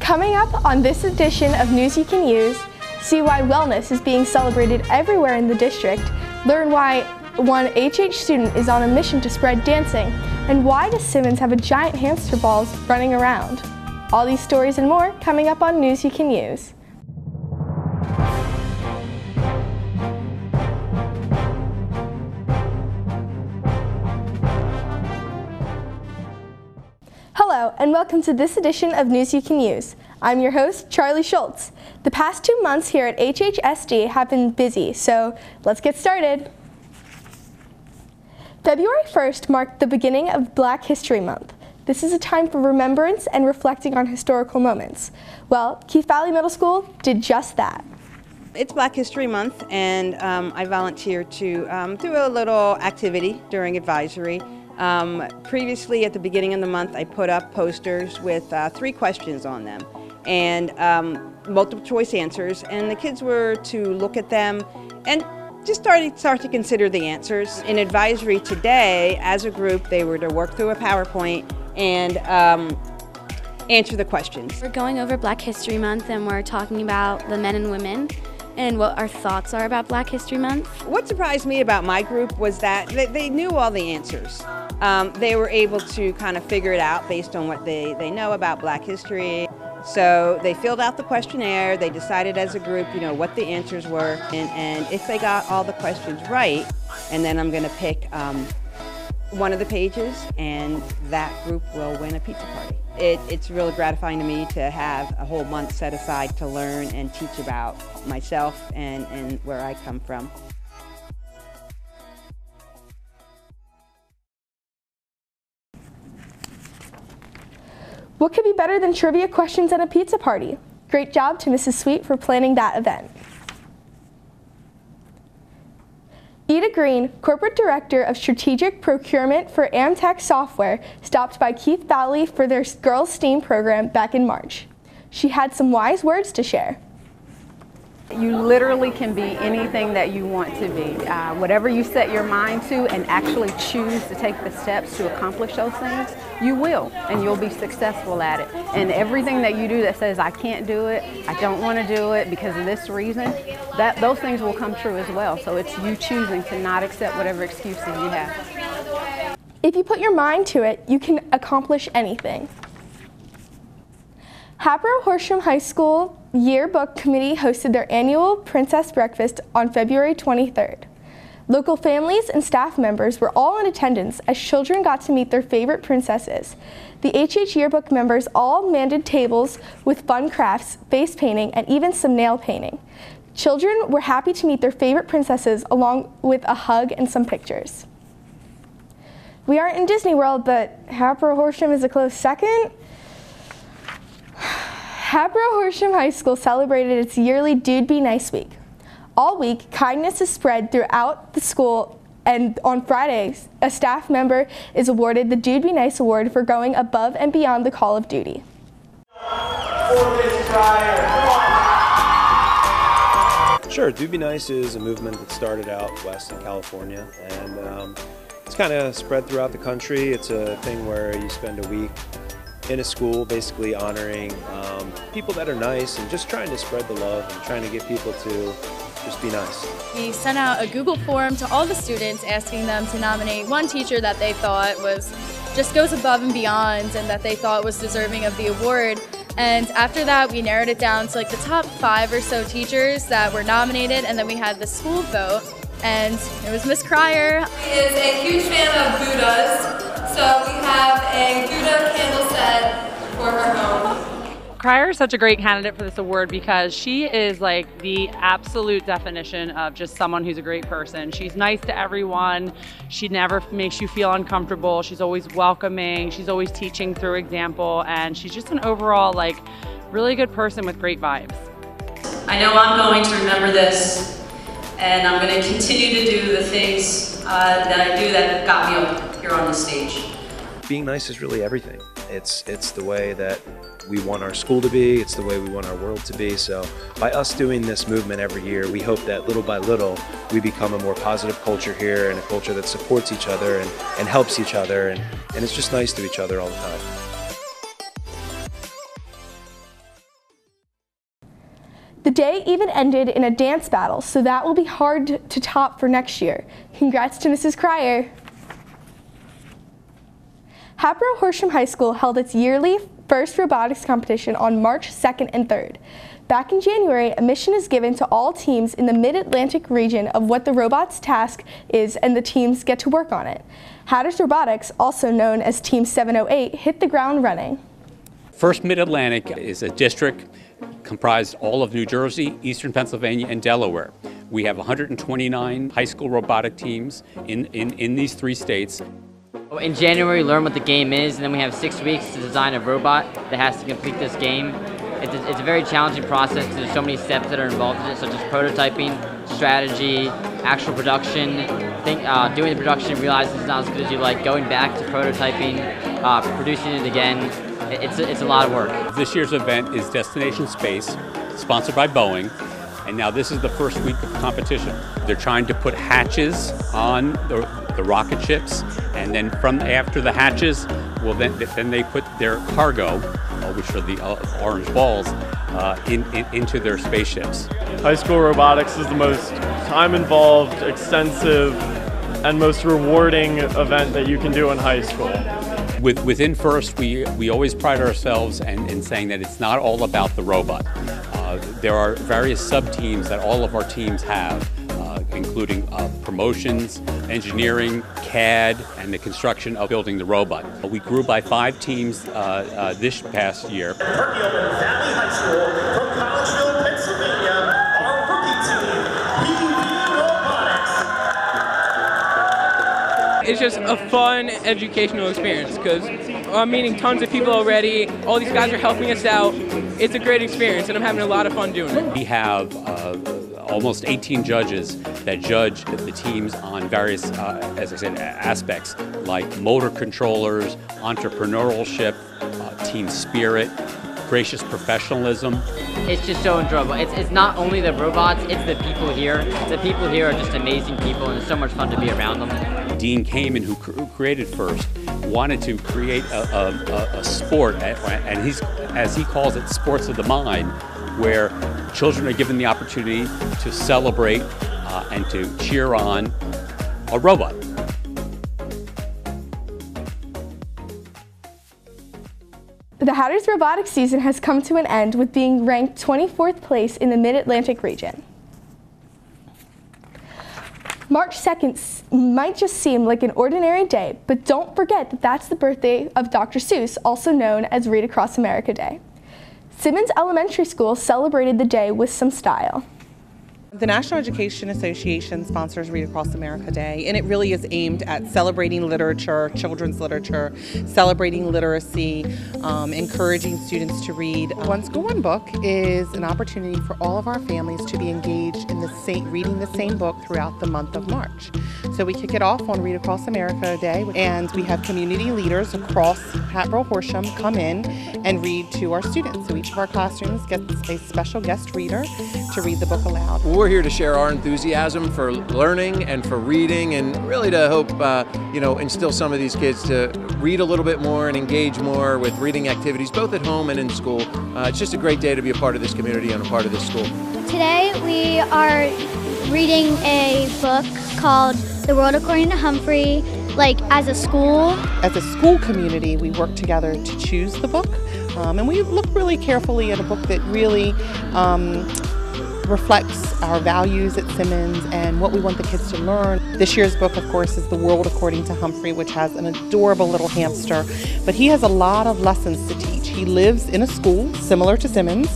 Coming up on this edition of News You Can Use, see why wellness is being celebrated everywhere in the district, learn why one HH student is on a mission to spread dancing, and why does Simmons have a giant hamster balls running around. All these stories and more coming up on News You Can Use. Hello, and welcome to this edition of News You Can Use. I'm your host, Charlie Schultz. The past 2 months here at HHSD have been busy, so let's get started. February 1st marked the beginning of Black History Month. This is a time for remembrance and reflecting on historical moments. Well, Keith Valley Middle School did just that. It's Black History Month, and I volunteered to do a little activity during advisory. Previously, at the beginning of the month, I put up posters with 3 questions on them and multiple choice answers, and the kids were to look at them and just start to consider the answers. In advisory today, as a group, they were to work through a PowerPoint and answer the questions. We're going over Black History Month, and we're talking about the men and women and what our thoughts are about Black History Month. What surprised me about my group was that they knew all the answers. They were able to kind of figure it out based on what they know about Black history. So they filled out the questionnaire, they decided as a group, what the answers were, and if they got all the questions right, and then I'm going to pick one of the pages, and that group will win a pizza party. It's really gratifying to me to have a whole month set aside to learn and teach about myself and where I come from. What could be better than trivia questions at a pizza party? Great job to Mrs. Sweet for planning that event. Ida Green, Corporate Director of Strategic Procurement for Amtech Software, stopped by Keith Valley for their Girls STEAM program back in March. She had some wise words to share. You literally can be anything that you want to be. Whatever you set your mind to and actually choose to take the steps to accomplish those things, you will, and you'll be successful at it. And everything that you do that says, I can't do it, I don't want to do it because of this reason, those things will come true as well. So it's you choosing to not accept whatever excuses you have. If you put your mind to it, you can accomplish anything. Hatboro-Horsham High School Yearbook Committee hosted their annual Princess Breakfast on February 23rd. Local families and staff members were all in attendance as children got to meet their favorite princesses. The HH Yearbook members all manned tables with fun crafts, face painting, and even some nail painting. Children were happy to meet their favorite princesses along with a hug and some pictures. We aren't in Disney World, but Hatboro-Horsham is a close second. Hatboro-Horsham High School celebrated its yearly Dude Be Nice Week. All week, kindness is spread throughout the school, and on Fridays, a staff member is awarded the Dude Be Nice Award for going above and beyond the call of duty. Sure, Dude Be Nice is a movement that started out west in California, and it's kind of spread throughout the country. It's a thing where you spend a week in a school basically honoring people that are nice and just trying to spread the love and trying to get people to just be nice. We sent out a Google form to all the students asking them to nominate one teacher that they thought just goes above and beyond and that they thought was deserving of the award. And after that, we narrowed it down to the top 5 or so teachers that were nominated, and then we had the school vote, and it was Miss Cryer. She is a huge fan of Buddhas, so we have a Buddha candle set for her home. Cryer is such a great candidate for this award because she is the absolute definition of just someone who's a great person. She's nice to everyone. She never makes you feel uncomfortable. She's always welcoming. She's always teaching through example, and she's just an overall really good person with great vibes. I know I'm going to remember this, and I'm going to continue to do the things that I do that got me up here on the stage. Being nice is really everything. It's the way that we want our school to be, it's the way we want our world to be. So by us doing this movement every year, we hope that little by little we become a more positive culture here, and a culture that supports each other and helps each other, and it's just nice to each other all the time. The day even ended in a dance battle, so that will be hard to top for next year. Congrats to Mrs. Cryer. Hatboro-Horsham High School held its yearly first robotics competition on March 2nd and 3rd. Back in January, a mission is given to all teams in the Mid-Atlantic region of what the robot's task is, and the teams get to work on it. Hatters Robotics, also known as Team 708, hit the ground running. First Mid-Atlantic is a district comprised all of New Jersey, Eastern Pennsylvania, and Delaware. We have 129 high school robotic teams in these 3 states. In January, we learn what the game is, and then we have 6 weeks to design a robot that has to complete this game. It's a very challenging process because there's so many steps that are involved in it, such as prototyping, strategy, actual production, doing the production, realizing it's not as good as you like, going back to prototyping, producing it again. It's a lot of work. This year's event is Destination Space, sponsored by Boeing, and now this is the first week of competition. They're trying to put hatches on the rocket ships, and then from after the hatches, well, then they put their cargo, which are the orange balls, into their spaceships. High school robotics is the most time-involved, extensive, and most rewarding event that you can do in high school. Within FIRST, we always pride ourselves in saying that it's not all about the robot. There are various sub-teams that all of our teams have, including promotions, engineering, CAD, and the construction of building the robot. We grew by 5 teams this past year. Valley High School from Collegeville, Pennsylvania, our rookie team, Robotics. It's just a fun educational experience because I'm meeting tons of people already. All these guys are helping us out. It's a great experience, and I'm having a lot of fun doing it. We have almost 18 judges that judge the teams on various, as I said, aspects like motor controllers, entrepreneurship, team spirit, gracious professionalism. It's just so enjoyable. It's not only the robots, it's the people here. The people here are just amazing people, and it's so much fun to be around them. Dean Kamen, who created FIRST, wanted to create a sport, and as he calls it, sports of the mind, where children are given the opportunity to celebrate and to cheer on a robot. The Hatters robotics season has come to an end with being ranked 24th place in the Mid-Atlantic region. March 2nd might just seem like an ordinary day, but don't forget that that's the birthday of Dr. Seuss, also known as Read Across America Day. Simmons Elementary School celebrated the day with some style. The National Education Association sponsors Read Across America Day, and it really is aimed at celebrating literature, children's literature, celebrating literacy, encouraging students to read. One School, One Book is an opportunity for all of our families to be engaged in reading the same book throughout the month of March. So we kick it off on Read Across America Day, and we have community leaders across Hatboro-Horsham come in and read to our students. So each of our classrooms gets a special guest reader to read the book aloud. We're here to share our enthusiasm for learning and for reading, and really to hope, instill some of these kids to read a little bit more and engage more with reading activities, both at home and in school. It's just a great day to be a part of this community and a part of this school. Today we are reading a book called The World According to Humphrey, as a school. As a school community, we work together to choose the book, and we look really carefully at a book that really reflects our values at Simmons and what we want the kids to learn. This year's book, of course, is The World According to Humphrey, which has an adorable little hamster, but he has a lot of lessons to teach. He lives in a school similar to Simmons,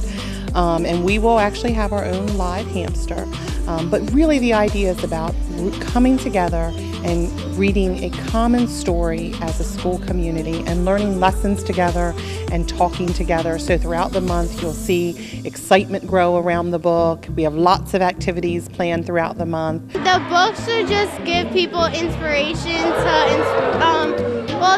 and we will actually have our own live hamster. But really the idea is about coming together and reading a common story as a school community and learning lessons together and talking together. So throughout the month you'll see excitement grow around the book. We have lots of activities planned throughout the month. The books should just give people inspiration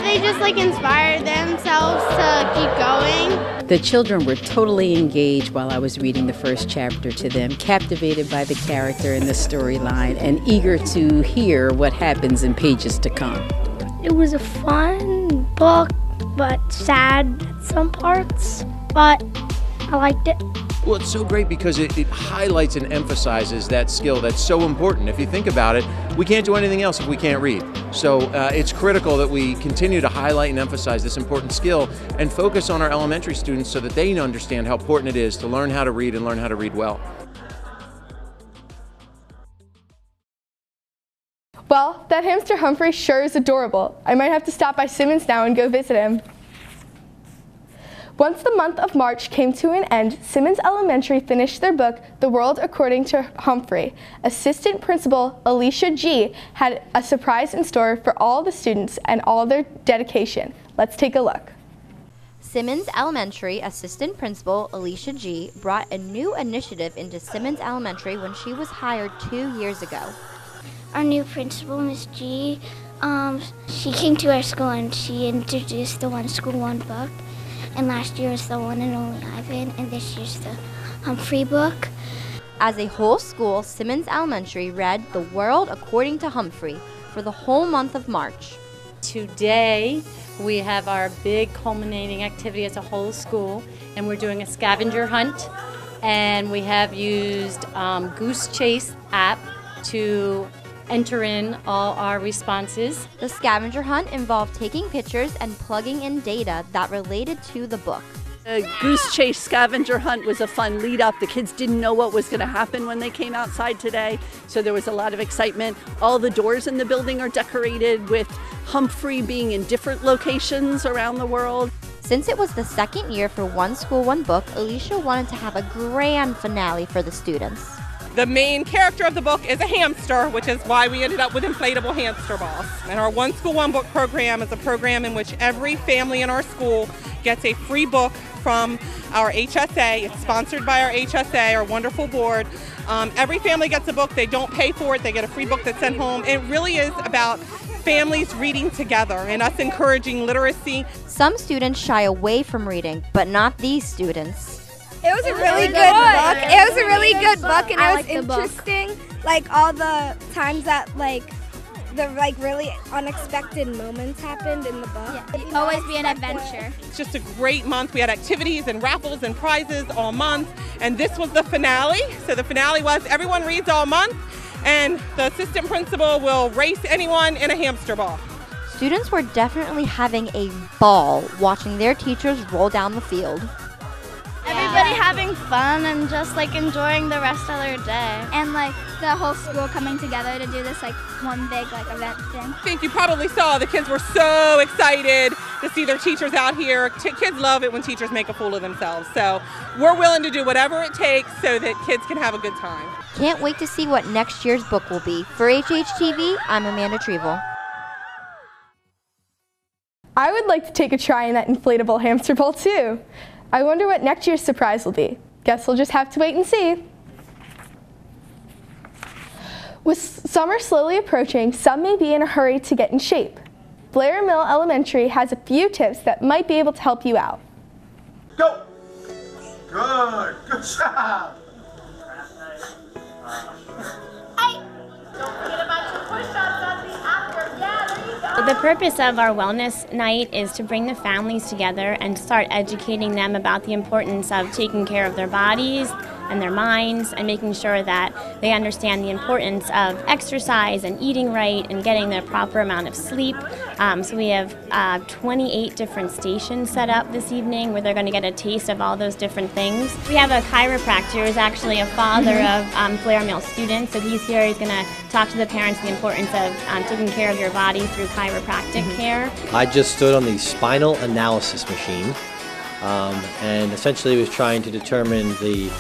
they just inspire themselves to keep going. The children were totally engaged while I was reading the first chapter to them, captivated by the character and the storyline, and eager to hear what happens in pages to come. It was a fun book, but sad at some parts, but I liked it. Well, it's so great because it highlights and emphasizes that skill that's so important. If you think about it, we can't do anything else if we can't read. So it's critical that we continue to highlight and emphasize this important skill and focus on our elementary students so that they understand how important it is to learn how to read and learn how to read well. Well, that hamster Humphrey sure is adorable. I might have to stop by Simmons now and go visit him. Once the month of March came to an end, Simmons Elementary finished their book, The World According to Humphrey. Assistant Principal Alicia G. had a surprise in store for all the students and all their dedication. Let's take a look. Simmons Elementary Assistant Principal Alicia G. brought a new initiative into Simmons Elementary when she was hired 2 years ago. Our new principal, Miss G, she came to our school and she introduced the One School, One Book. And last year was the One and Only Ivan, and this year's the Humphrey book. As a whole school, Simmons Elementary read The World According to Humphrey for the whole month of March. Today, we have our big culminating activity as a whole school, and we're doing a scavenger hunt. And we have used Goose Chase app to enter in all our responses. The scavenger hunt involved taking pictures and plugging in data that related to the book. The Goose Chase scavenger hunt was a fun lead up. The kids didn't know what was going to happen when they came outside today, so there was a lot of excitement. All the doors in the building are decorated with Humphrey being in different locations around the world. Since it was the second year for One School, One Book, Alicia wanted to have a grand finale for the students. The main character of the book is a hamster, which is why we ended up with inflatable hamster balls. And our One School, One Book program is a program in which every family in our school gets a free book from our HSA. It's sponsored by our HSA, our wonderful board. Every family gets a book. They don't pay for it. They get a free book that's sent home. It really is about families reading together and us encouraging literacy. Some students shy away from reading, but not these students. It was a really good book. It was a really good book, and it was interesting. Like all the times that the really unexpected moments happened in the book. Yeah. Always be an adventure. It's just a great month. We had activities and raffles and prizes all month, and this was the finale. So the finale was everyone reads all month, and the assistant principal will race anyone in a hamster ball. Students were definitely having a ball watching their teachers roll down the field. Everybody having fun and just enjoying the rest of their day. And the whole school coming together to do this one big event thing. I think you probably saw the kids were so excited to see their teachers out here. Kids love it when teachers make a fool of themselves. So we're willing to do whatever it takes so that kids can have a good time. Can't wait to see what next year's book will be. For HHTV, I'm Amanda Trevel. I would like to take a try in that inflatable hamster ball too. I wonder what next year's surprise will be. Guess we'll just have to wait and see. With summer slowly approaching, some may be in a hurry to get in shape. Blair Mill Elementary has a few tips that might be able to help you out. Go! Good job! The purpose of our wellness night is to bring the families together and start educating them about the importance of taking care of their bodies and their minds and making sure that they understand the importance of exercise and eating right and getting the proper amount of sleep. So we have 28 different stations set up this evening where they're going to get a taste of all those different things. We have a chiropractor who's actually a father of Blair Mill students, so he's here. He's going to talk to the parents the importance of taking care of your body through chiropractic care. I just stood on the spinal analysis machine and essentially was trying to determine the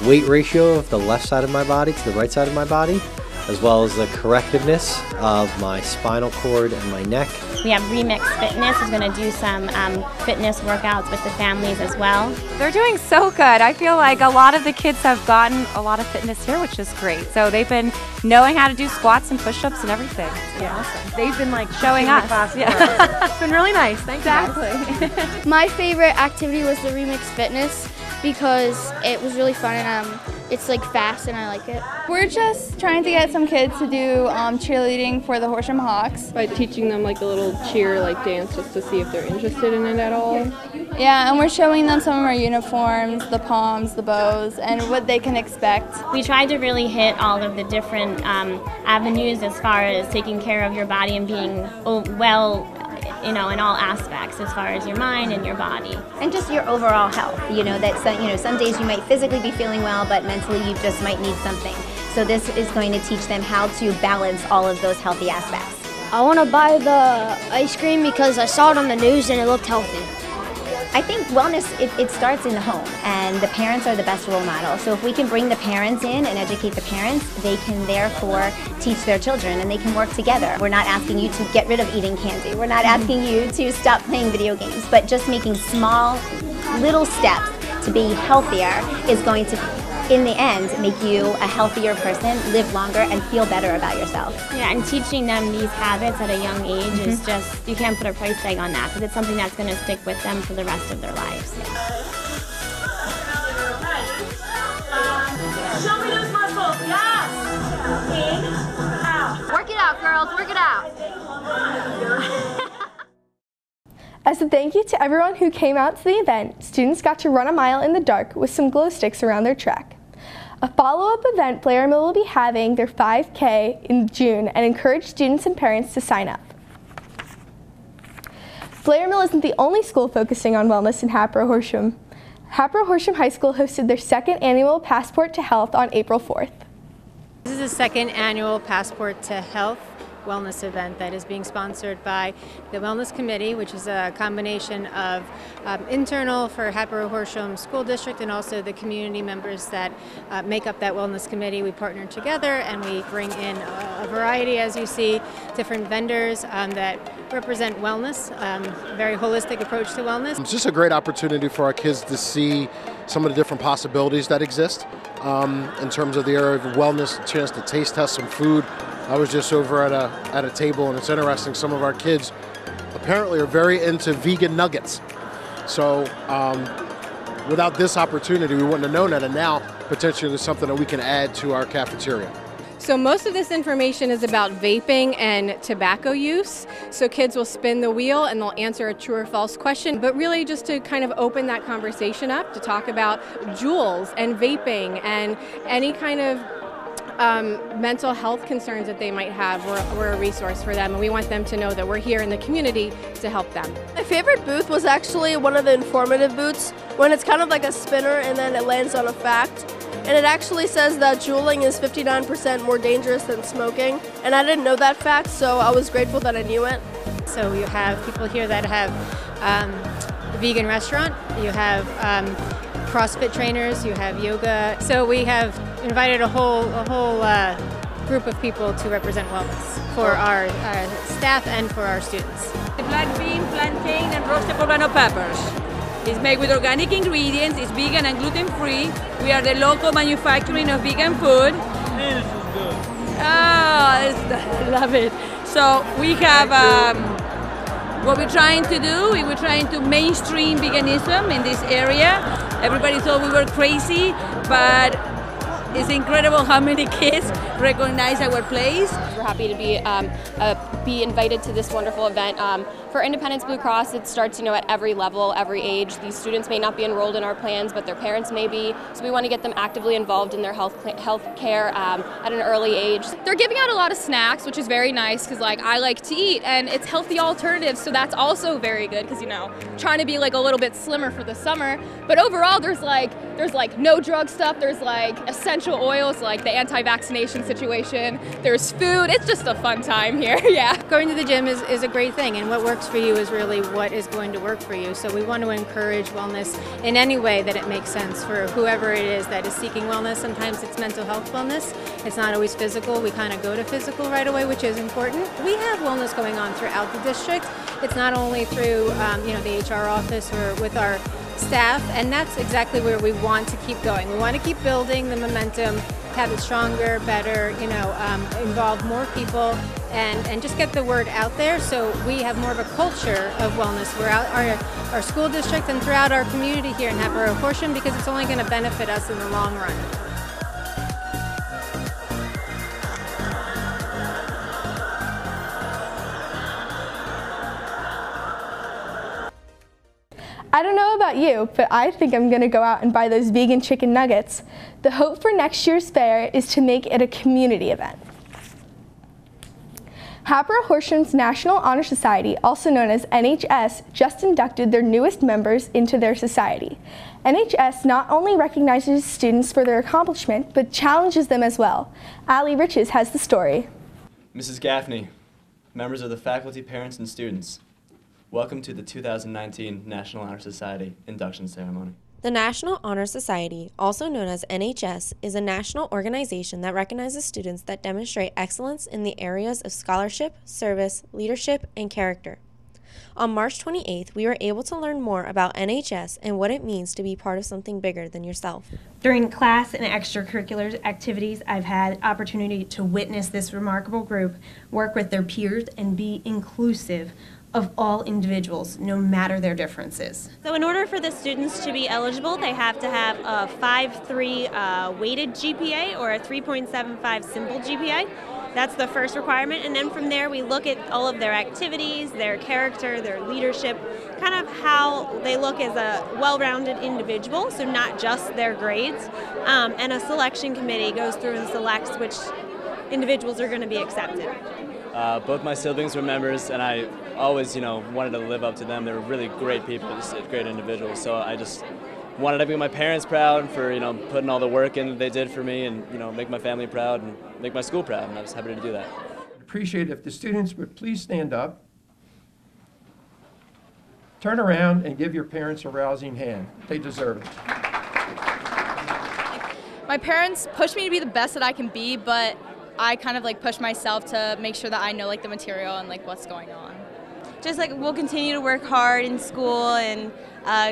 weight ratio of the left side of my body to the right side of my body, as well as the correctiveness of my spinal cord and my neck. We have Remix Fitness who's going to do some fitness workouts with the families as well. They're doing so good. I feel like a lot of the kids have gotten a lot of fitness here, which is great. So they've been knowing how to do squats and push-ups and everything. It's been awesome. They've been showing us. Yeah. It's been really nice. Thanks, exactly. My favorite activity was the Remix Fitness because it was really fun and it's fast and I like it. We're just trying to get some kids to do cheerleading for the Horsham Hawks. By teaching them a little cheer dance just to see if they're interested in it at all. Yeah, and we're showing them some of our uniforms, the poms, the bows, and what they can expect. We tried to really hit all of the different avenues as far as taking care of your body and being well, in all aspects, as far as your mind and your body. And just your overall health. Some days you might physically be feeling well, but mentally you just might need something. So this is going to teach them how to balance all of those healthy aspects. I want to buy the ice cream because I saw it on the news and it looked healthy. I think wellness, it starts in the home, and the parents are the best role model. So if we can bring the parents in and educate the parents, they can therefore teach their children, and they can work together. We're not asking you to get rid of eating candy. We're not asking you to stop playing video games, but just making small, little steps to be healthier is going to, in the end, make you a healthier person, live longer, and feel better about yourself. Yeah, and teaching them these habits at a young age is just, you can't put a price tag on that, because it's something that's going to stick with them for the rest of their lives. Show me those muscles, yes! In, out. Work it out, girls, work it out. As a thank you to everyone who came out to the event, students got to run a mile in the dark with some glow sticks around their track. A follow-up event, Blair will be having their 5K in June and encourage students and parents to sign up. Blair isn't the only school focusing on wellness in Hatboro-Horsham. Hatboro-Horsham High School hosted their second annual Passport to Health on April 4th. This is the second annual Passport to Health wellness event that is being sponsored by the Wellness Committee, which is a combination of internal for Hatboro-Horsham School District and also the community members that make up that Wellness Committee. We partner together and we bring in a variety, as you see, different vendors that represent wellness, very holistic approach to wellness. It's just a great opportunity for our kids to see some of the different possibilities that exist in terms of the area of wellness, a chance to taste test some food. I was just over at a table, and it's interesting, some of our kids apparently are very into vegan nuggets. So without this opportunity, we wouldn't have known that, and now potentially there's something that we can add to our cafeteria. So most of this information is about vaping and tobacco use. So kids will spin the wheel and they'll answer a true or false question, but really just to kind of open that conversation up to talk about jewels and vaping and any kind of mental health concerns that they might have. We're a resource for them, and we want them to know that we're here in the community to help them. My favorite booth was actually one of the informative booths, when it's kind of like a spinner and then it lands on a fact. And it actually says that juuling is 59% more dangerous than smoking. And I didn't know that fact, so I was grateful that I knew it. So you have people here that have a vegan restaurant, you have CrossFit trainers, you have yoga. So we have invited a whole group of people to represent wellness for our staff and for our students. Black bean, plantain, and roasted poblano peppers. It's made with organic ingredients, it's vegan and gluten-free. We are the local manufacturing of vegan food. This is good. I love it. So we have, what we're trying to do, we're trying to mainstream veganism in this area. Everybody thought we were crazy, but it's incredible how many kids recognize our place. We're happy to be invited to this wonderful event. For Independence Blue Cross, it starts at every level, every age. These students may not be enrolled in our plans, but their parents may be. So we want to get them actively involved in their health care at an early age. They're giving out a lot of snacks, which is very nice because I like to eat, and it's healthy alternatives, so that's also very good because trying to be a little bit slimmer for the summer. But overall, there's no drug stuff. There's essential oils, the anti-vaccination situation. There's food. It's just a fun time here. Yeah. Going to the gym is a great thing, and what works for you is really what is going to work for you. So we want to encourage wellness in any way that it makes sense for whoever it is that is seeking wellness. Sometimes it's mental health wellness. It's not always physical. We kind of go to physical right away, which is important. We have wellness going on throughout the district. It's not only through the HR office or with our staff, and that's exactly where we want to keep going. We want to keep building the momentum, have it stronger, better, involve more people, and just get the word out there so we have more of a culture of wellness throughout our school district and throughout our community here in Hatboro-Horsham, because it's only going to benefit us in the long run. I don't know about you, but I think I'm going to go out and buy those vegan chicken nuggets. The hope for next year's fair is to make it a community event. Hatboro-Horsham's National Honor Society, also known as NHS, just inducted their newest members into their society. NHS not only recognizes students for their accomplishment, but challenges them as well. Allie Riches has the story. Mrs. Gaffney, members of the faculty, parents, and students, welcome to the 2019 National Honor Society induction ceremony. The National Honor Society, also known as NHS, is a national organization that recognizes students that demonstrate excellence in the areas of scholarship, service, leadership, and character. On March 28th, we were able to learn more about NHS and what it means to be part of something bigger than yourself. During class and extracurricular activities, I've had opportunity to witness this remarkable group work with their peers and be inclusive of all individuals, no matter their differences. So in order for the students to be eligible, they have to have a 5.3 weighted GPA or a 3.75 simple GPA. That's the first requirement, and then from there we look at all of their activities, their character, their leadership, kind of how they look as a well-rounded individual, so not just their grades. And a selection committee goes through and selects which individuals are going to be accepted. Both my siblings were members, and I always, wanted to live up to them. They were really great people, just great individuals. So I just wanted to make my parents proud for, putting all the work in that they did for me, and make my family proud and make my school proud. And I was happy to do that. I'd appreciate if the students would please stand up, turn around, and give your parents a rousing hand. They deserve it. My parents push me to be the best that I can be, but I kind of push myself to make sure that I know the material and what's going on. Just we'll continue to work hard in school and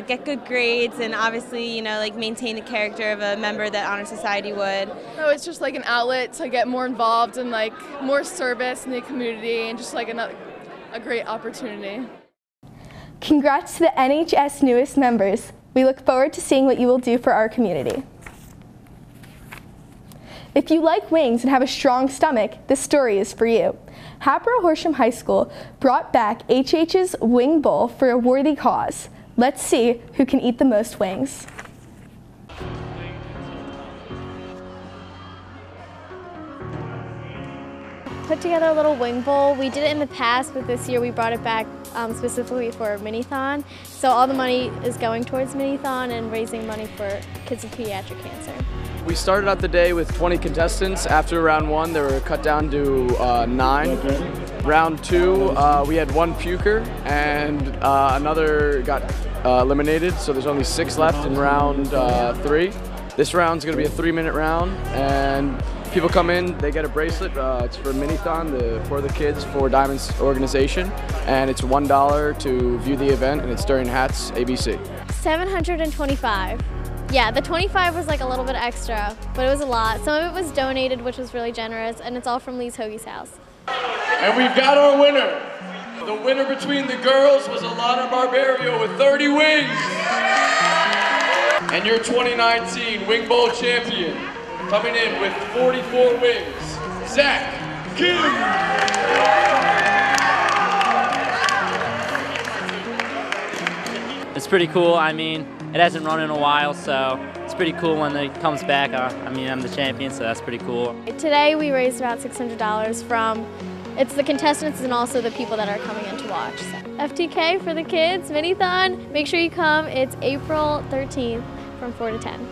get good grades, and obviously maintain the character of a member that Honor Society would. No, it's just an outlet to get more involved and more service in the community, and just a great opportunity. Congrats to the NHS newest members. We look forward to seeing what you will do for our community. If you like wings and have a strong stomach, this story is for you. Hatboro-Horsham High School brought back HH's Wing Bowl for a worthy cause. Let's see who can eat the most wings. Put together a little wing bowl. We did it in the past, but this year we brought it back specifically for Minithon. So all the money is going towards Minithon and raising money for kids with pediatric cancer. We started out the day with 20 contestants. After round one, they were cut down to 9. Round 2, we had 1 puker, and another got eliminated, so there's only 6 left in round 3. This round's going to be a 3-minute round, and people come in, they get a bracelet. It's for Minithon, for the Kids for Diamonds organization, and it's $1 to view the event, and it's during HATS ABC. 725. Yeah, the 25 was a little bit extra, but it was a lot. Some of it was donated, which was really generous, and it's all from Lee's Hoagie's house. And we've got our winner. The winner between the girls was Alana Barbario with 30 wings. And your 2019 Wing Bowl champion, coming in with 44 wings, Zach Kim. It's pretty cool. I mean, it hasn't run in a while, so it's pretty cool when it comes back. I'm the champion, so that's pretty cool. Today we raised about $600 from, it's the contestants and also the people that are coming in to watch. So, FTK for the kids, Minithon, make sure you come. It's April 13th from 4 to 10.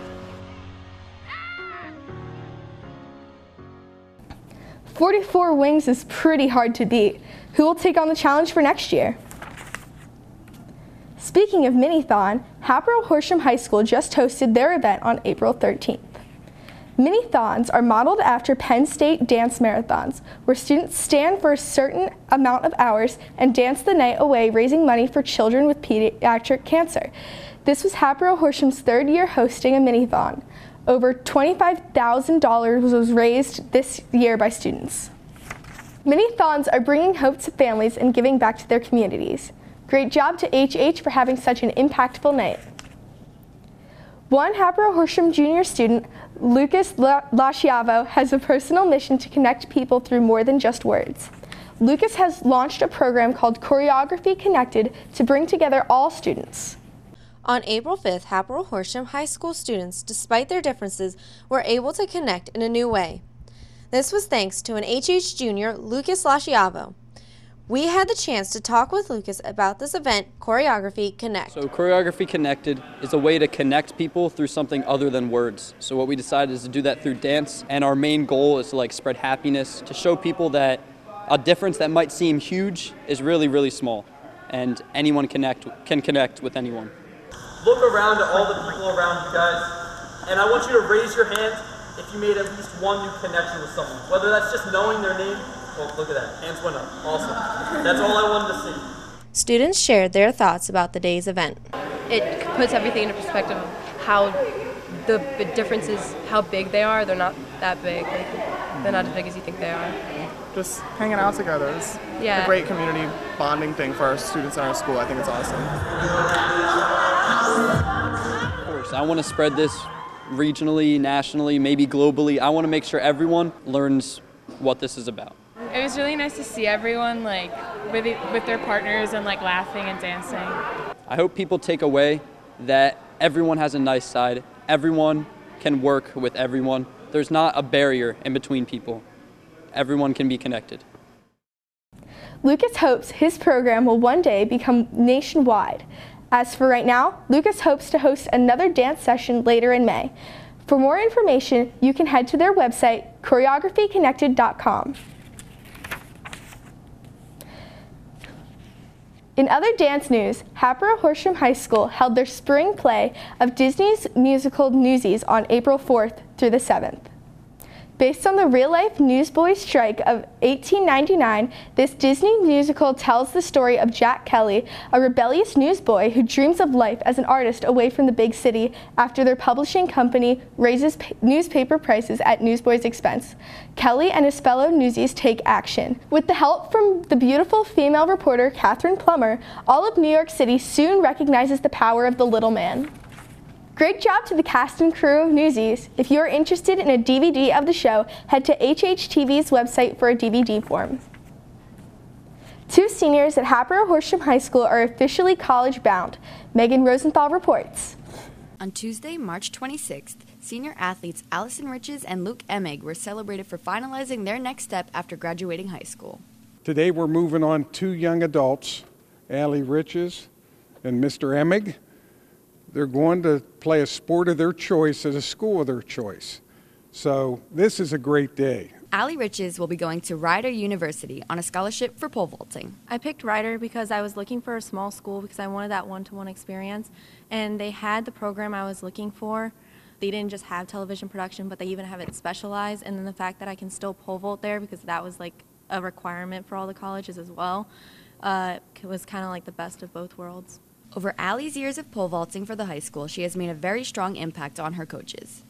44 wings is pretty hard to beat. Who will take on the challenge for next year? Speaking of Minithon, Hatboro-Horsham High School just hosted their event on April 13th. Minithons are modeled after Penn State dance marathons, where students stand for a certain amount of hours and dance the night away, raising money for children with pediatric cancer. This was Hatboro-Horsham's 3rd year hosting a Minithon. Over $25,000 was raised this year by students. Minithons are bringing hope to families and giving back to their communities. Great job to HH for having such an impactful night. One Hatboro-Horsham junior student, Lucas Lasciavo, has a personal mission to connect people through more than just words. Lucas has launched a program called Choreography Connected to bring together all students. On April 5th, Hatboro-Horsham High School students, despite their differences, were able to connect in a new way. This was thanks to an HH junior, Lucas Lasciavo. We had the chance to talk with Lucas about this event, Choreography Connect. So Choreography Connected is a way to connect people through something other than words. So what we decided is to do that through dance, and our main goal is to spread happiness, to show people that a difference that might seem huge is really, really small, and anyone can connect with anyone. Look around at all the people around you guys, and I want you to raise your hand if you made at least one new connection with someone, whether that's just knowing their name. Oh, look at that. Hands went up. Awesome. That's all I wanted to see. Students shared their thoughts about the day's event. It puts everything into perspective of how the differences, how big they are. They're not that big. They're not as big as you think they are. Just hanging out together is a great community bonding thing for our students in our school. I think it's awesome. Of course, I want to spread this regionally, nationally, maybe globally. I want to make sure everyone learns what this is about. It was really nice to see everyone with their partners and laughing and dancing. I hope people take away that everyone has a nice side. Everyone can work with everyone. There's not a barrier in between people. Everyone can be connected. Lucas hopes his program will one day become nationwide. As for right now, Lucas hopes to host another dance session later in May. For more information, you can head to their website, choreographyconnected.com. In other dance news, Hatboro-Horsham High School held their spring play of Disney's musical Newsies on April 4th through the 7th. Based on the real-life newsboy strike of 1899, this Disney musical tells the story of Jack Kelly, a rebellious newsboy who dreams of life as an artist away from the big city after their publishing company raises newspaper prices at newsboys' expense. Kelly and his fellow Newsies take action. With the help from the beautiful female reporter Catherine Plummer, all of New York City soon recognizes the power of the little man. Great job to the cast and crew of Newsies. If you are interested in a DVD of the show, head to HHTV's website for a DVD form. Two seniors at Hatboro-Horsham High School are officially college-bound. Megan Rosenthal reports. On Tuesday, March 26th, senior athletes Allison Riches and Luke Emig were celebrated for finalizing their next step after graduating high school. Today we're moving on two young adults, Allie Riches and Mr. Emig. They're going to play a sport of their choice at a school of their choice. So this is a great day. Allie Riches will be going to Rider University on a scholarship for pole vaulting. I picked Rider because I was looking for a small school because I wanted that one-to-one experience. And they had the program I was looking for. They didn't just have television production, but they even have it specialized. And then the fact that I can still pole vault there because that was a requirement for all the colleges as well, was kind of the best of both worlds. Over Allie's years of pole vaulting for the high school, she has made a very strong impact on her coaches.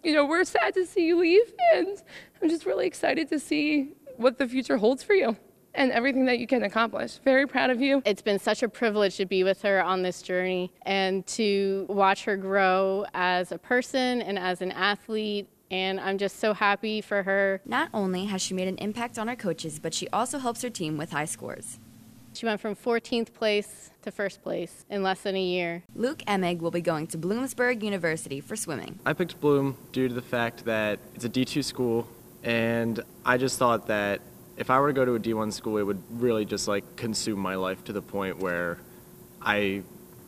We're sad to see you leave, and I'm just really excited to see what the future holds for you and everything that you can accomplish. Very proud of you. It's been such a privilege to be with her on this journey and to watch her grow as a person and as an athlete. And I'm just so happy for her. Not only has she made an impact on her coaches, but she also helps her team with high scores. She went from 14th place to first place in less than a year. Luke Emig will be going to Bloomsburg University for swimming. I picked Bloom due to the fact that it's a D2 school, and I just thought that if I were to go to a D1 school, it would really just consume my life to the point where I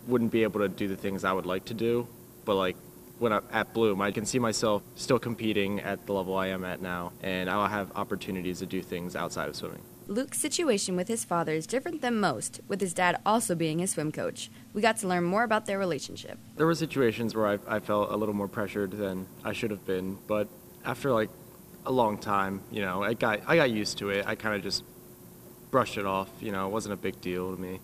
wouldn't be able to do the things I would like to do. But when I'm at Bloom, I can see myself still competing at the level I am at now, and I'll have opportunities to do things outside of swimming. Luke's situation with his father is different than most, with his dad also being his swim coach. We got to learn more about their relationship. There were situations where I felt a little more pressured than I should have been, but after a long time, I got used to it. I kind of just brushed it off. It wasn't a big deal to me.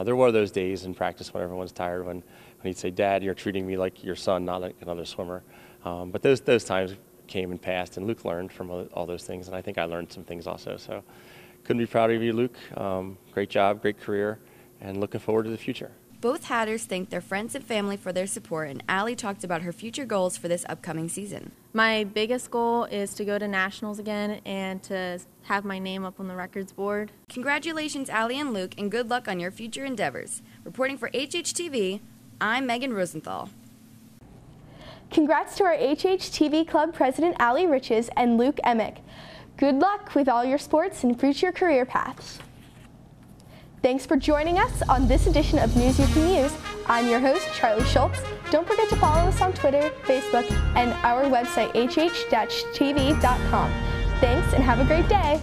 There were those days in practice when everyone's tired, when he'd say, "Dad, you're treating me like your son, not like another swimmer." But those times came and passed, and Luke learned from all those things, and I think I learned some things also. So couldn't be prouder of you, Luke. Great job, great career, and looking forward to the future. Both Hatters thanked their friends and family for their support, and Allie talked about her future goals for this upcoming season. My biggest goal is to go to nationals again and to have my name up on the records board. Congratulations, Allie and Luke, and good luck on your future endeavors. Reporting for HHTV, I'm Megan Rosenthal. Congrats to our HHTV Club President Allie Riches and Luke Emick. Good luck with all your sports and future career paths. Thanks for joining us on this edition of News You Can Use. I'm your host, Charlie Schultz. Don't forget to follow us on Twitter, Facebook, and our website, hh-tv.com. Thanks and have a great day.